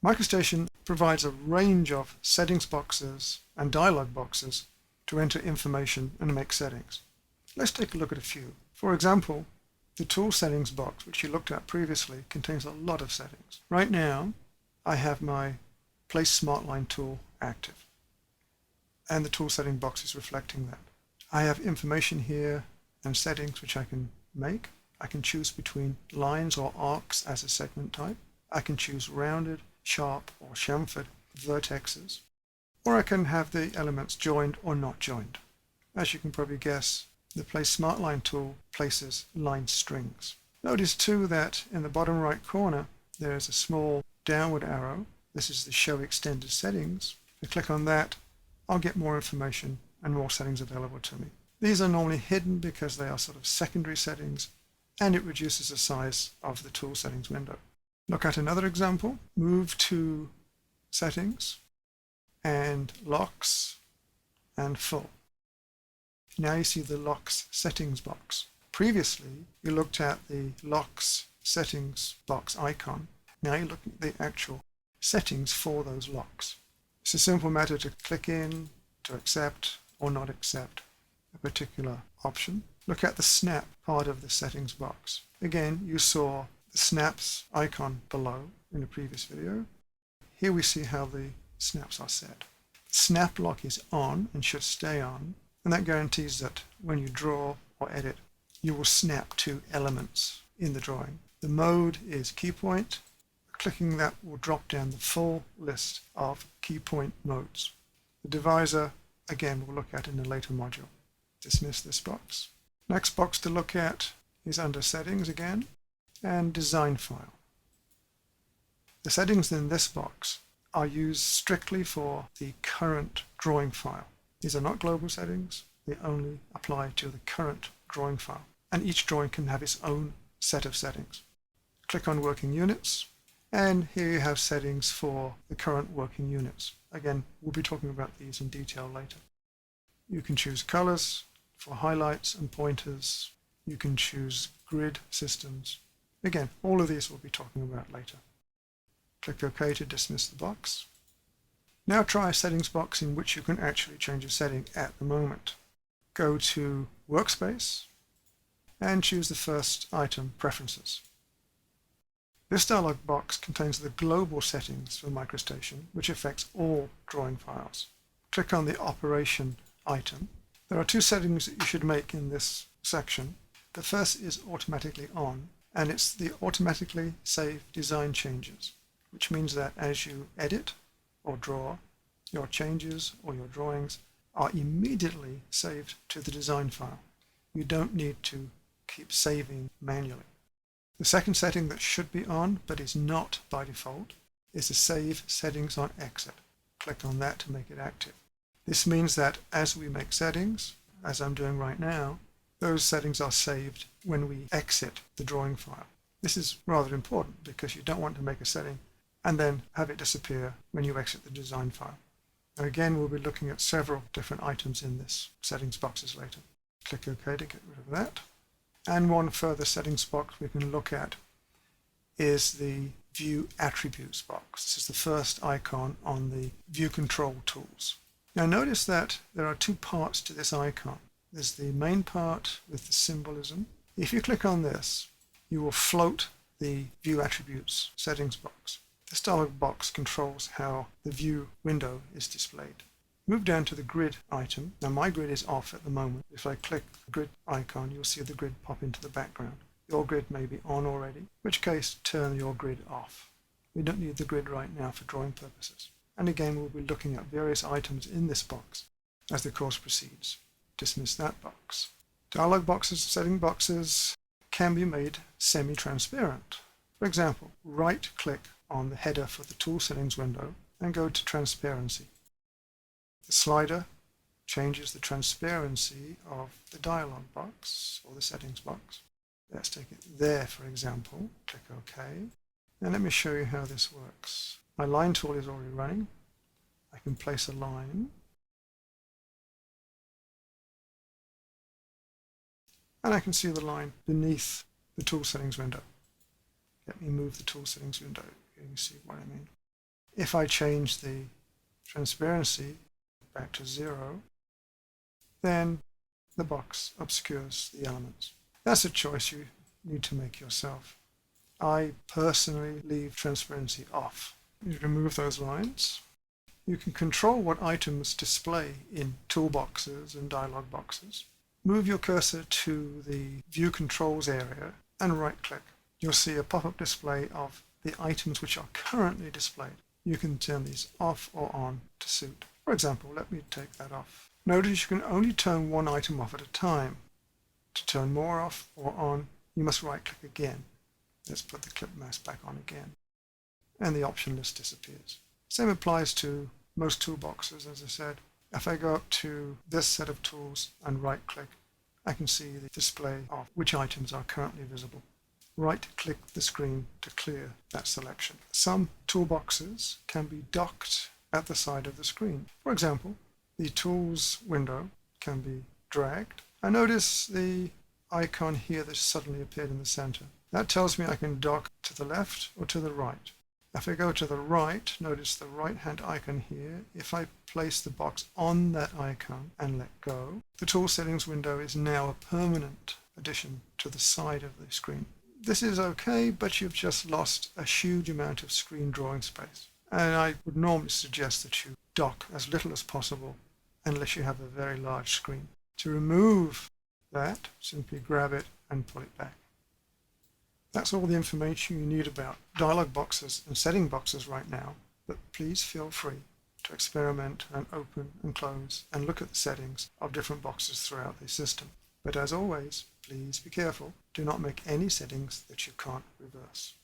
MicroStation provides a range of settings boxes and dialog boxes to enter information and make settings. Let's take a look at a few. For example, the tool settings box, which you looked at previously, contains a lot of settings. Right now, I have my Place Smart Line tool active, and the tool setting box is reflecting that. I have information here and settings which I can make. I can choose between lines or arcs as a segment type. I can choose rounded, sharp, or chamfered vertexes, or I can have the elements joined or not joined. As you can probably guess, the Place Smart Line tool places line strings. Notice too that in the bottom right corner there is a small downward arrow. This is the Show Extended Settings. If I click on that, I'll get more information and more settings available to me. These are normally hidden because they are sort of secondary settings, and it reduces the size of the tool settings window. Look at another example. Move to Settings and Locks and Full. Now you see the Locks settings box. Previously, you looked at the Locks settings box icon. Now you look at the actual settings for those locks. It's a simple matter to click in, to accept or not accept a particular option. Look at the snap part of the settings box. Again, you saw the snaps icon below in the previous video. Here we see how the snaps are set. Snap lock is on and should stay on, and that guarantees that when you draw or edit, you will snap to elements in the drawing. The mode is key point. Clicking that will drop down the full list of key point modes. The divisor, again, we'll look at in a later module. Dismiss this box. Next box to look at is under Settings again, and Design File. The settings in this box are used strictly for the current drawing file. These are not global settings. They only apply to the current drawing file. And each drawing can have its own set of settings. Click on Working Units, and here you have settings for the current working units. Again, we'll be talking about these in detail later. You can choose colors for highlights and pointers. You can choose grid systems. Again, all of these we'll be talking about later. Click OK to dismiss the box. Now try a settings box in which you can actually change a setting at the moment. Go to Workspace and choose the first item, Preferences. This dialog box contains the global settings for MicroStation, which affects all drawing files. Click on the Operation item. There are two settings that you should make in this section. The first is automatically on, and it's the automatically save design changes, which means that as you edit or draw, your changes or your drawings are immediately saved to the design file. You don't need to keep saving manually. The second setting that should be on, but is not by default, is the Save Settings on Exit. Click on that to make it active. This means that as we make settings, as I'm doing right now, those settings are saved when we exit the drawing file. This is rather important because you don't want to make a setting and then have it disappear when you exit the design file. Now again, we'll be looking at several different items in this settings boxes later. Click OK to get rid of that. And one further settings box we can look at is the View Attributes box. This is the first icon on the View Control tools. Now notice that there are two parts to this icon. There's the main part with the symbolism. If you click on this, you will float the View Attributes settings box. This dialog box controls how the view window is displayed. Move down to the grid item. Now my grid is off at the moment. If I click the grid icon, you'll see the grid pop into the background. Your grid may be on already, in which case turn your grid off. We don't need the grid right now for drawing purposes. And again, we'll be looking at various items in this box as the course proceeds. Dismiss that box. Dialog boxes, setting boxes can be made semi-transparent. For example, right-click on the header for the Tool Settings window and go to Transparency. The slider changes the transparency of the dialog box or the settings box. Let's take it there, for example. Click OK. Now let me show you how this works. My line tool is already running. I can place a line. And I can see the line beneath the Tool Settings window. Let me move the Tool Settings window. You can see what I mean. If I change the transparency back to 0, then the box obscures the elements. That's a choice you need to make yourself. I personally leave transparency off. You remove those lines. You can control what items display in toolboxes and dialog boxes. Move your cursor to the View Controls area and right-click. You'll see a pop-up display of the items which are currently displayed. You can turn these off or on to suit. For example, let me take that off. Notice you can only turn one item off at a time. To turn more off or on, you must right-click again. Let's put the clip mouse back on again. And the option list disappears. Same applies to most toolboxes, as I said. If I go up to this set of tools and right-click, I can see the display of which items are currently visible. Right-click the screen to clear that selection. Some toolboxes can be docked at the side of the screen. For example, the Tools window can be dragged. I notice the icon here that suddenly appeared in the center. That tells me I can dock to the left or to the right. If I go to the right, notice the right-hand icon here. If I place the box on that icon and let go, the Tool Settings window is now a permanent addition to the side of the screen. This is okay, but you've just lost a huge amount of screen drawing space. And I would normally suggest that you dock as little as possible unless you have a very large screen. To remove that, simply grab it and pull it back. That's all the information you need about dialog boxes and setting boxes right now, but please feel free to experiment and open and close and look at the settings of different boxes throughout the system. But as always, please be careful. Do not make any settings that you can't reverse.